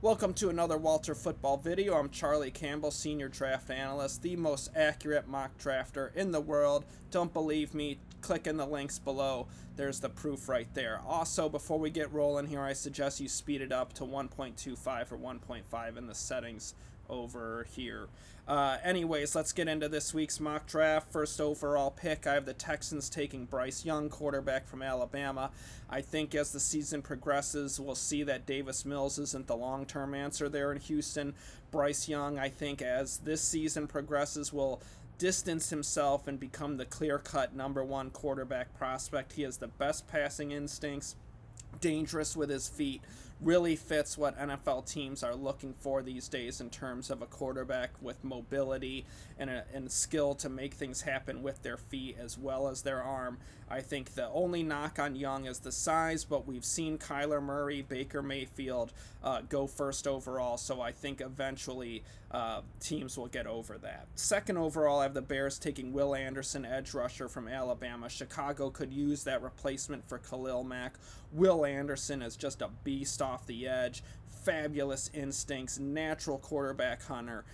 Welcome to another Walter Football video. I'm Charlie Campbell, Senior Draft Analyst, the most accurate mock drafter in the world. Don't believe me? Click in the links below. There's the proof right there. Also, before we get rolling here, I suggest you speed it up to 1.25 or 1.5 in the settings over here. Anyways, let's get into this week's mock draft. First overall pick, I have the Texans taking Bryce Young, quarterback from Alabama. I think as the season progresses, we'll see that Davis Mills isn't the long-term answer there in Houston. Bryce Young, I think as this season progresses, will distance himself and become the clear-cut number one quarterback prospect. He has the best passing instincts, dangerous with his feet, really fits what NFL teams are looking for these days in terms of a quarterback with mobility and skill to make things happen with their feet as well as their arm. I think the only knock on Young is the size, but we've seen Kyler Murray, Baker Mayfield go first overall, so I think eventually teams will get over that. Second overall, I have the Bears taking Will Anderson, edge rusher from Alabama. Chicago could use that replacement for Khalil Mack. Will Anderson is just a beast off the edge, fabulous instincts, natural quarterback hunter,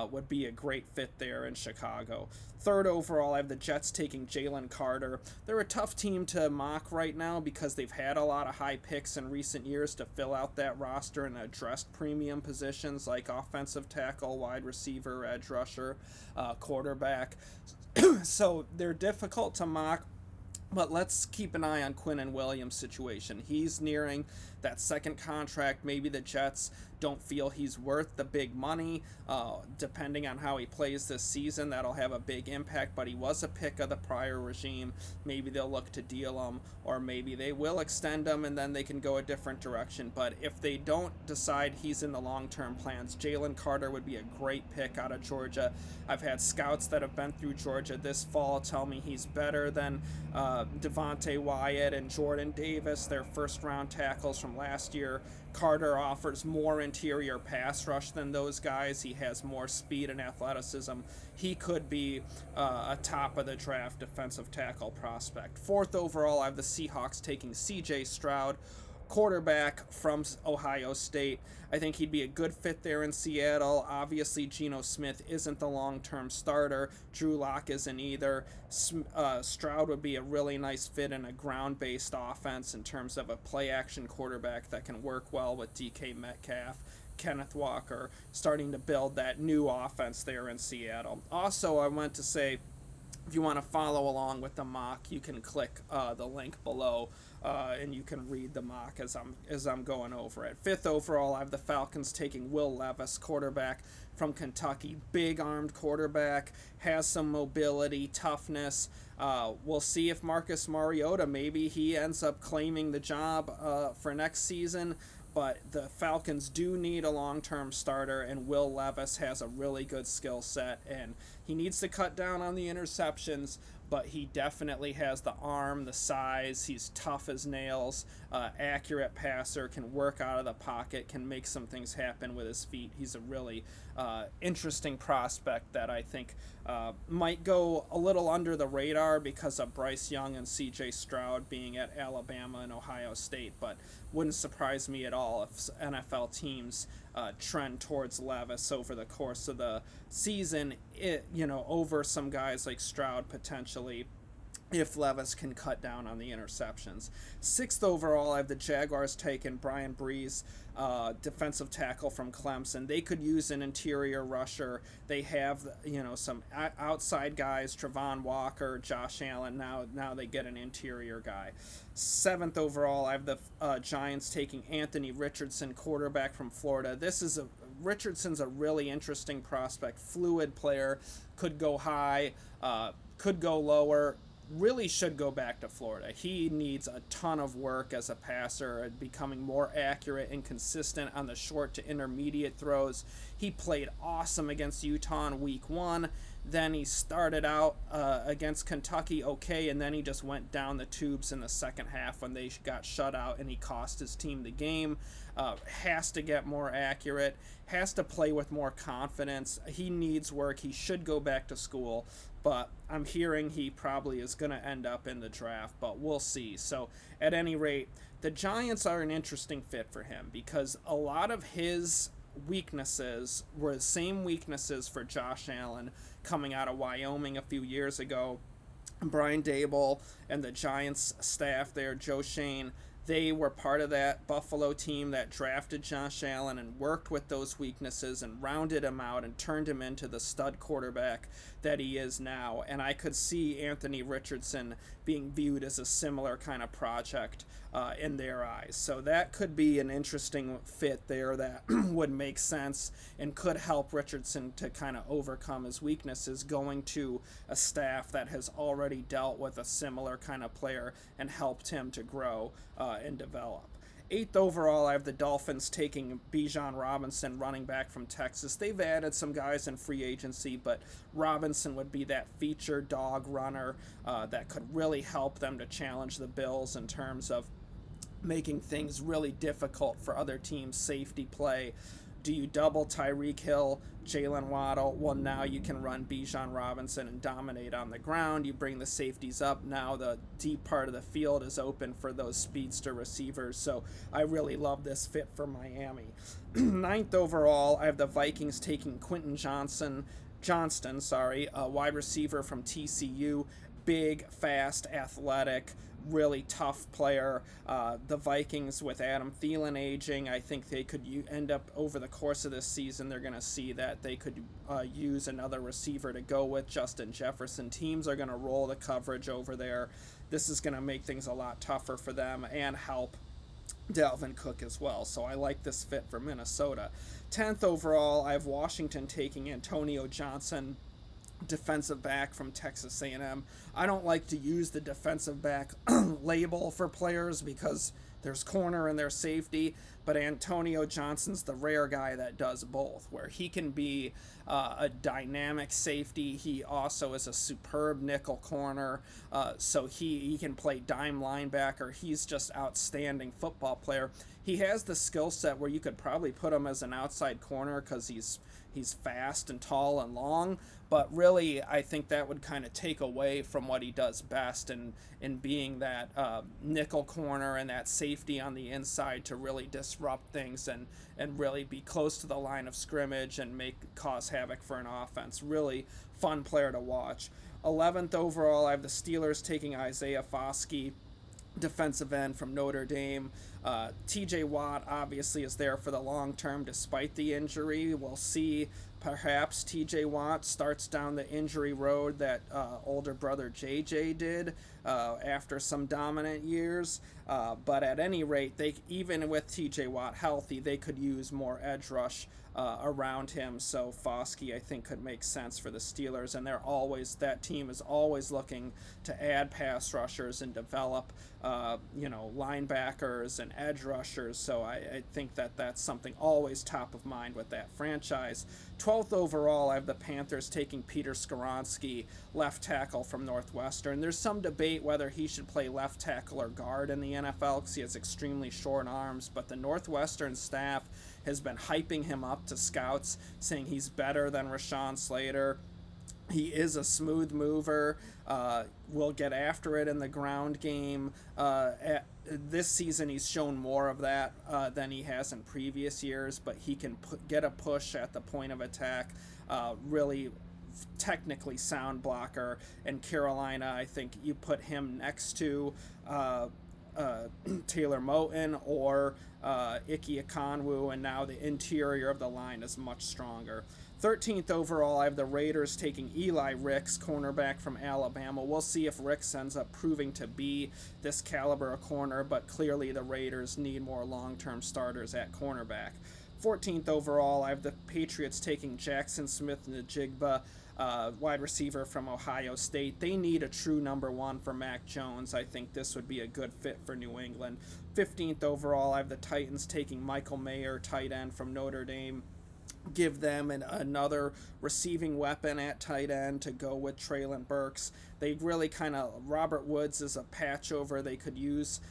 would be a great fit there in Chicago. Third overall, I have the Jets taking Jalen Carter. They're a tough team to mock right now because they've had a lot of high picks in recent years to fill out that roster and address premium positions like offensive tackle, wide receiver, edge rusher, quarterback. So they're difficult to mock. But let's keep an eye on Quinnen Williams' situation. He's nearing that second contract. Maybe the Jets don't feel he's worth the big money. Depending on how he plays this season, that'll have a big impact. But he was a pick of the prior regime. Maybe they'll look to deal him, or maybe they will extend him and then they can go a different direction. But if they don't decide he's in the long-term plans, Jalen Carter would be a great pick out of Georgia. I've had scouts that have been through Georgia this fall tell me he's better than Devontae Wyatt and Jordan Davis, their first-round tackles from last year. Carter offers more interior pass rush than those guys. He has more speed and athleticism. He could be a top-of-the-draft defensive tackle prospect. Fourth overall, I have the Seahawks taking C.J. Stroud, quarterback from Ohio State. I think he'd be a good fit there in Seattle. Obviously, Geno Smith isn't the long-term starter. Drew Lock isn't either. Stroud would be a really nice fit in a ground-based offense in terms of a play-action quarterback that can work well with DK Metcalf, Kenneth Walker, starting to build that new offense there in Seattle. Also, I want to say, if you want to follow along with the mock, you can click the link below, and you can read the mock as I'm going over it. Fifth overall, I have the Falcons taking Will Levis, quarterback from Kentucky. Big armed quarterback, has some mobility, toughness. We'll see if Marcus Mariota, maybe he ends up claiming the job for next season. But the Falcons do need a long-term starter, and Will Levis has a really good skill set, and he needs to cut down on the interceptions, but he definitely has the arm, the size, he's tough as nails, accurate passer, can work out of the pocket, can make some things happen with his feet. He's a really interesting prospect that I think might go a little under the radar because of Bryce Young and C.J. Stroud being at Alabama and Ohio State, but wouldn't surprise me at all if NFL teams trend towards Levis over the course of the season, over some guys like Stroud potentially, if Levis can cut down on the interceptions. Sixth overall, I have the Jaguars taking Brian Breeze, defensive tackle from Clemson. They could use an interior rusher. They have, some outside guys, Travon Walker, Josh Allen. Now they get an interior guy. Seventh overall, I have the Giants taking Anthony Richardson, quarterback from Florida. Richardson's a really interesting prospect, fluid player, could go high, could go lower. Really should go back to Florida. He needs a ton of work as a passer, becoming more accurate and consistent on the short to intermediate throws. He played awesome against Utah in week 1. Then he started out against Kentucky okay, and then he just went down the tubes in the second half when they got shut out and he cost his team the game. has to get more accurate, has to play with more confidence. He needs work. He should go back to school, but I'm hearing he probably is going to end up in the draft, but we'll see. So at any rate, the Giants are an interesting fit for him because a lot of his weaknesses were the same weaknesses for Josh Allen coming out of Wyoming a few years ago. Brian Dable and the Giants staff there, Joe Shane, they were part of that Buffalo team that drafted Josh Allen and worked with those weaknesses and rounded him out and turned him into the stud quarterback that he is now. And I could see Anthony Richardson being viewed as a similar kind of project in their eyes. So that could be an interesting fit there that would make sense and could help Richardson to kind of overcome his weaknesses going to a staff that has already dealt with a similar kind of player and helped him to grow and develop. 8th overall, I have the Dolphins taking Bijan Robinson, running back from Texas. They've added some guys in free agency, but Robinson would be that feature dog runner that could really help them to challenge the Bills in terms of making things really difficult for other teams' safety play. Do you double Tyreek Hill, Jalen Waddle? Well, now you can run Bijan Robinson and dominate on the ground. You bring the safeties up. Now the deep part of the field is open for those speedster receivers. So I really love this fit for Miami. 9th overall, I have the Vikings taking Quentin Johnston, a wide receiver from TCU. Big, fast, athletic, really tough player. The Vikings, with Adam Thielen aging, I think they could end up over the course of this season, they're going to see that they could use another receiver to go with Justin Jefferson. Teams are going to roll the coverage over there. This is going to make things a lot tougher for them and help Dalvin Cook as well. So I like this fit for Minnesota. 10th overall, I have Washington taking Antonio Johnson, defensive back from Texas A&M. I don't like to use the defensive back label for players because there's corner and there's safety, but Antonio Johnson's the rare guy that does both, where he can be a dynamic safety. He also is a superb nickel corner, so he can play dime linebacker. He's just outstanding football player. He has the skill set where you could probably put him as an outside corner because he's fast and tall and long, but really I think that would kind of take away from what he does best in being that nickel corner and that safety on the inside to really disrupt things and really be close to the line of scrimmage and cause havoc for an offense. Really fun player to watch. 11th overall, I have the Steelers taking Isaiah Foskey, defensive end from Notre Dame. TJ Watt obviously is there for the long term despite the injury. We'll see. Perhaps TJ Watt starts down the injury road that older brother JJ did after some dominant years. But at any rate, even with TJ Watt healthy, they could use more edge rush around him. So Foskey, I think, could make sense for the Steelers, and that team is always looking to add pass rushers and develop linebackers and edge rushers. So I think that's something always top of mind with that franchise. 12th overall, I have the Panthers taking Peter Skoronski, left tackle from Northwestern. There's some debate whether he should play left tackle or guard in the NFL because he has extremely short arms, but the Northwestern staff has been hyping him up to scouts, saying he's better than Rashawn Slater. He is a smooth mover, will get after it in the ground game. This season he's shown more of that than he has in previous years, but he can get a push at the point of attack, really technically sound blocker. And Carolina, I think you put him next to Taylor Moton or Ike Ekwonu, and now the interior of the line is much stronger. 13th overall, I have the Raiders taking Eli Ricks, cornerback from Alabama. We'll see if Ricks ends up proving to be this caliber of corner, but clearly the Raiders need more long-term starters at cornerback. 14th overall, I have the Patriots taking Jackson Smith-Njigba, wide receiver from Ohio State. They need a true number one for Mac Jones. I think this would be a good fit for New England. 15th overall, I have the Titans taking Michael Mayer, tight end from Notre Dame. give them another receiving weapon at tight end to go with Treylon Burks. They really kind of, Robert Woods is a patch over. They could use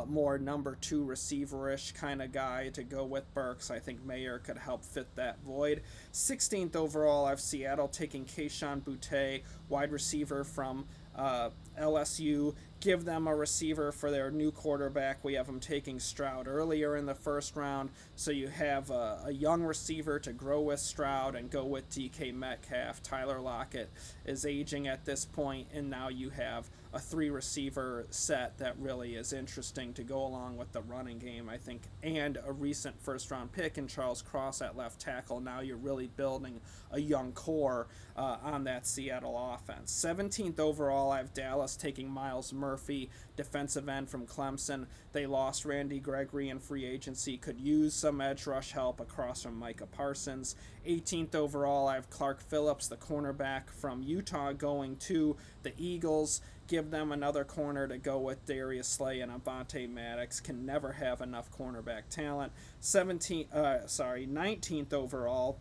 more number 2 receiver-ish kind of guy to go with Burks. I think Mayer could help fit that void. 16th overall, I have Seattle taking Kayshon Boutte, wide receiver from LSU. Give them a receiver for their new quarterback. We have them taking Stroud earlier in the first round, so you have a young receiver to grow with Stroud and go with DK Metcalf. Tyler Lockett is aging at this point, and now you have a 3-receiver set that really is interesting to go along with the running game, I think, and a recent first-round pick in Charles Cross at left tackle. Now you're really building a young core on that Seattle offense. 17th overall, I have Dallas taking Miles Murphy, defensive end from Clemson. They lost Randy Gregory in free agency, could use some edge rush help across from Micah Parsons. 18th overall, I have Clark Phillips, the cornerback from Utah, going to the Eagles. Give them another corner to go with. Darius Slay and Avonte Maddox can never have enough cornerback talent. 19th overall,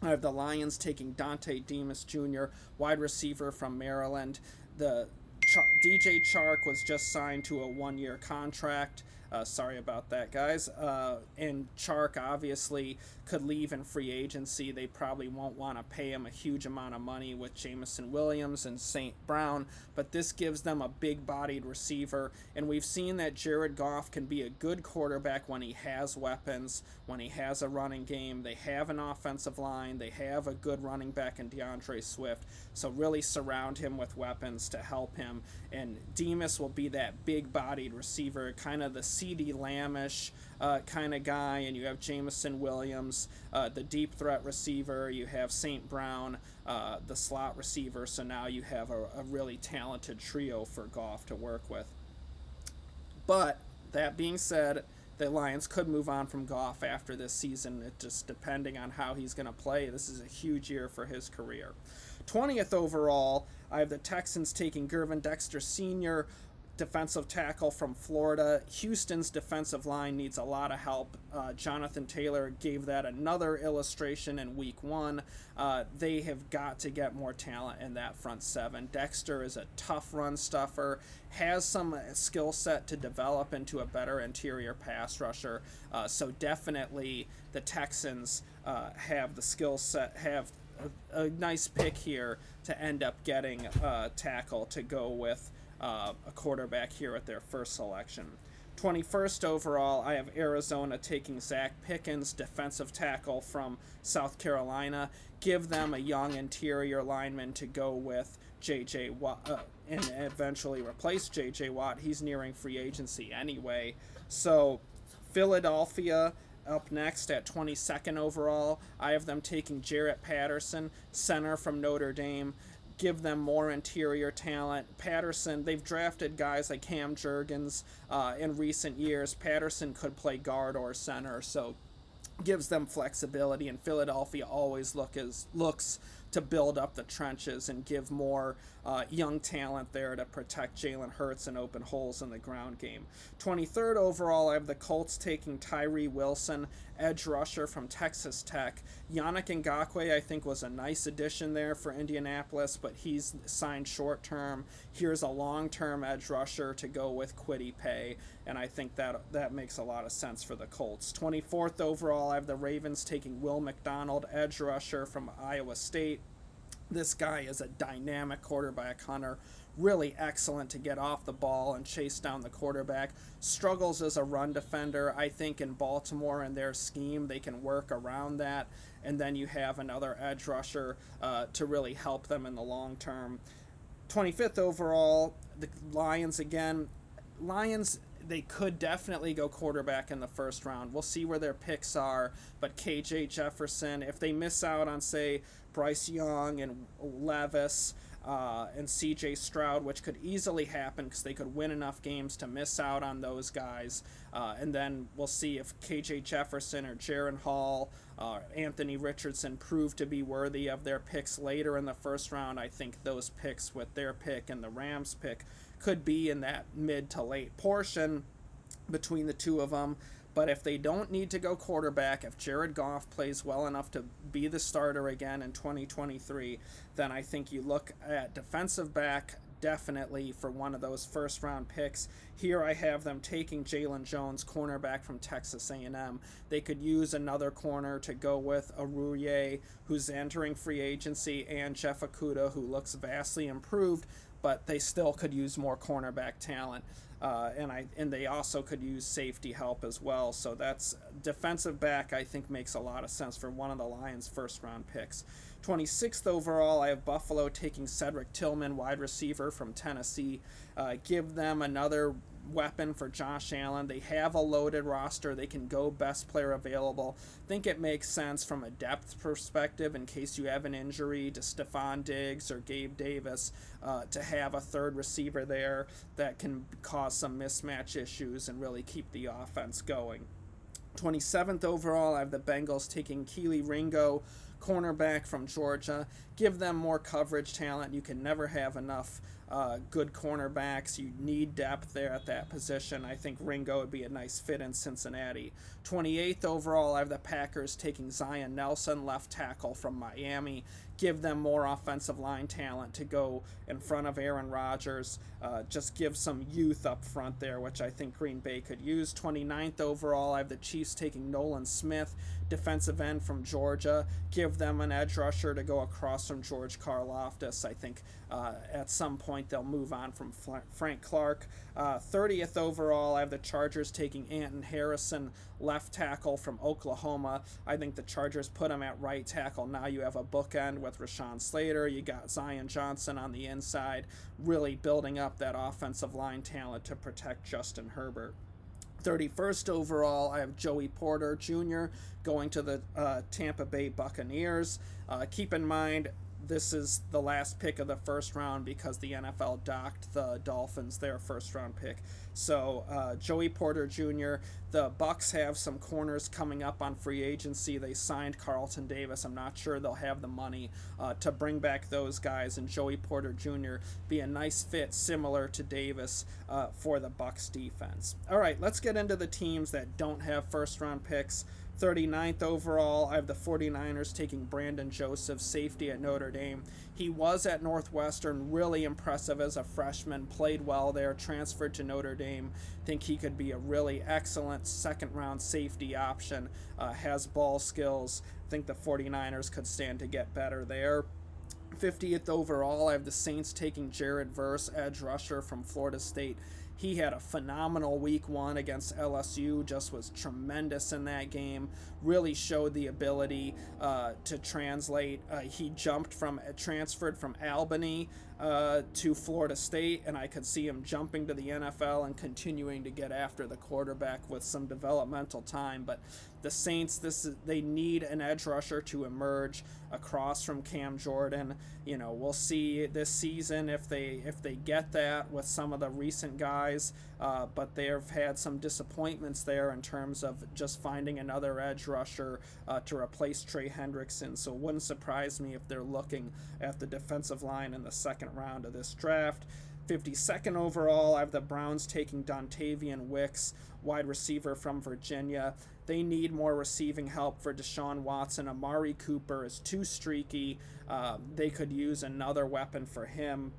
I have the Lions taking Dante Demas Jr., wide receiver from Maryland. The DJ Chark was just signed to a 1-year contract. Sorry about that, guys. And Chark obviously could leave in free agency. They probably won't want to pay him a huge amount of money with Jamison Williams and St. Brown, but this gives them a big-bodied receiver, and we've seen that Jared Goff can be a good quarterback when he has weapons, when he has a running game. They have an offensive line. They have a good running back in DeAndre Swift, so really surround him with weapons to help him, and Demas will be that big-bodied receiver, kind of the CeeDee Lamb-ish kind of guy, and you have Jamison Williams, the deep threat receiver. You have St. Brown, the slot receiver, so now you have a really talented trio for Goff to work with. But that being said, the Lions could move on from Goff after this season, it just depending on how he's going to play. This is a huge year for his career. 20th overall, I have the Texans taking Gervin Dexter Sr., defensive tackle from Florida. Houston's defensive line needs a lot of help. Jonathan Taylor gave that another illustration in week 1. They have got to get more talent in that front 7. Dexter is a tough run stuffer, has some skill set to develop into a better interior pass rusher. So definitely the Texans have the skill set, have a nice pick here to end up getting a tackle to go with a quarterback here at their first selection. 21st overall, I have Arizona taking Zach Pickens, defensive tackle from South Carolina. Give them a young interior lineman to go with J.J. Watt, and eventually replace J.J. Watt. He's nearing free agency anyway. So Philadelphia up next at 22nd overall. I have them taking Jarrett Patterson, center from Notre Dame. Give them more interior talent. Patterson, they've drafted guys like Cam Jurgens in recent years. Patterson could play guard or center, so gives them flexibility, and Philadelphia always looks to build up the trenches and give more young talent there to protect Jalen Hurts and open holes in the ground game. 23rd overall, I have the Colts taking Tyree Wilson, edge rusher from Texas Tech. Yannick Ngakoue, I think, was a nice addition there for Indianapolis, but he's signed short-term. Here's a long-term edge rusher to go with Kwity Paye, and I think that makes a lot of sense for the Colts. 24th overall, I have the Ravens taking Will McDonald, edge rusher from Iowa State. This guy is a dynamic quarterback hunter, really excellent to get off the ball and chase down the quarterback. Struggles as a run defender. I think in Baltimore and their scheme, they can work around that. And then you have another edge rusher to really help them in the long term. 25th overall, the Lions again. Lions, they could definitely go quarterback in the first round. We'll see where their picks are, but KJ Jefferson, if they miss out on, say, Bryce Young and Levis and CJ Stroud, which could easily happen because they could win enough games to miss out on those guys, and then we'll see if KJ Jefferson or Jaron Hall, Anthony Richardson prove to be worthy of their picks later in the first round. I think those picks with their pick and the Rams pick could be in that mid to late portion between the two of them. But if they don't need to go quarterback, if Jared Goff plays well enough to be the starter again in 2023, then I think you look at defensive back definitely for one of those first round picks. Here I have them taking Jalen Jones, cornerback from Texas A&M. They could use another corner to go with Aruye, who's entering free agency, and Jeff Okudah, who looks vastly improved, but they still could use more cornerback talent. And they also could use safety help as well. So that's defensive back, I think, makes a lot of sense for one of the Lions' first round picks. 26th overall, I have Buffalo taking Cedric Tillman, wide receiver from Tennessee. Give them another weapon for Josh Allen. They have a loaded roster. They can go best player available. Think it makes sense from a depth perspective in case you have an injury to Stephon Diggs or Gabe Davis, to have a third receiver there that can cause some mismatch issues and really keep the offense going. 27th overall, I have the Bengals taking Keely Ringo, cornerback from Georgia. Give them more coverage talent. You can never have enough good cornerbacks. You need depth there at that position. I think Ringo would be a nice fit in Cincinnati. 28th overall, I have the Packers taking Zion Nelson, left tackle from Miami. Give them more offensive line talent to go in front of Aaron Rodgers. Just give some youth up front there, which I think Green Bay could use. 29th overall, I have the Chiefs taking Nolan Smith, defensive end from Georgia. Give them an edge rusher to go across from George Karlaftis. I think at some point they'll move on from Frank Clark. 30th overall, I have the Chargers taking Anton Harrison, left tackle from Oklahoma. I think the Chargers put him at right tackle. Now you have a bookend with Rashawn Slater. You got Zion Johnson on the inside, really building up that offensive line talent to protect Justin Herbert. 31st overall, I have Joey Porter Jr. going to the Tampa Bay Buccaneers. Keep in mind, this is the last pick of the first round because the NFL docked the Dolphins their first round pick. So Joey Porter Jr., the Bucs have some corners coming up on free agency. They signed Carlton Davis. I'm not sure they'll have the money to bring back those guys, and Joey Porter Jr. be a nice fit similar to Davis for the Bucs defense. All right, let's get into the teams that don't have first round picks. 39th overall, I have the 49ers taking Brandon Joseph, safety at Notre Dame. He was at Northwestern, really impressive as a freshman, played well there, transferred to Notre Dame. Think he could be a really excellent second-round safety option, has ball skills. Think the 49ers could stand to get better there. 50th overall, I have the Saints taking Jared Verse, edge rusher from Florida State. He had a phenomenal week one against LSU, just was tremendous in that game, really showed the ability to translate. He transferred from Albany to Florida State, and I could see him jumping to the NFL and continuing to get after the quarterback with some developmental time. But the Saints, they need an edge rusher to emerge across from Cam Jordan. You know, we'll see this season if they get that with some of the recent guys, but they've had some disappointments there in terms of just finding another edge rusher to replace Trey Hendrickson. So it wouldn't surprise me if they're looking at the defensive line in the second round of this draft. 52nd overall, I have the Browns taking Dontavian Wicks, wide receiver from Virginia. They need more receiving help for Deshaun Watson. Amari Cooper is too streaky. They could use another weapon for him,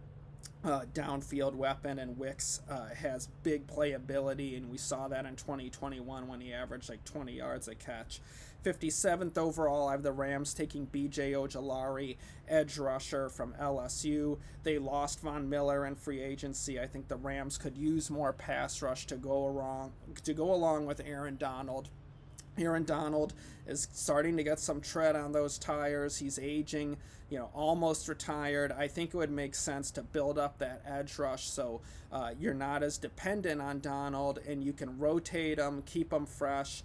downfield weapon, and Wicks has big playability, and we saw that in 2021 when he averaged like 20 yards a catch. 57th overall, I have the Rams taking B.J. Ojolari, edge rusher from LSU. They lost Von Miller in free agency. I think the Rams could use more pass rush to go along with Aaron Donald. Aaron Donald is starting to get some tread on those tires. He's aging, almost retired. I think it would make sense to build up that edge rush so you're not as dependent on Donald, and you can rotate him, keep him fresh,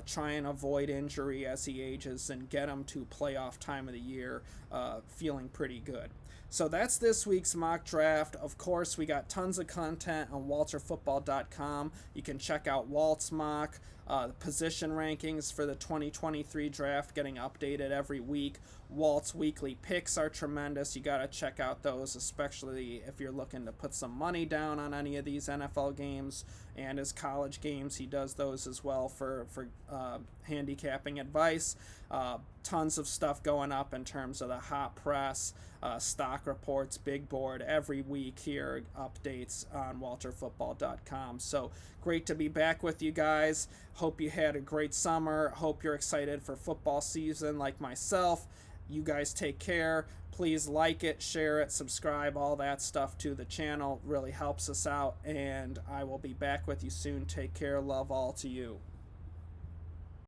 try and avoid injury as he ages, and get him to playoff time of the year feeling pretty good. So that's this week's mock draft. Of course, we got tons of content on walterfootball.com. You can check out Walt's mock, position rankings for the 2023 draft getting updated every week. Walt's weekly picks are tremendous. You got to check out those, especially if you're looking to put some money down on any of these NFL games. and his college games. He does those as well for handicapping advice. Tons of stuff going up in terms of the hot press, stock reports, big board every week here, updates on walterfootball.com. So great to be back with you guys. Hope you had a great summer. Hope you're excited for football season like myself. You guys take care. Please like it, share it, subscribe, all that stuff to the channel. Really helps us out, and I will be back with you soon. Take care. Love all to you.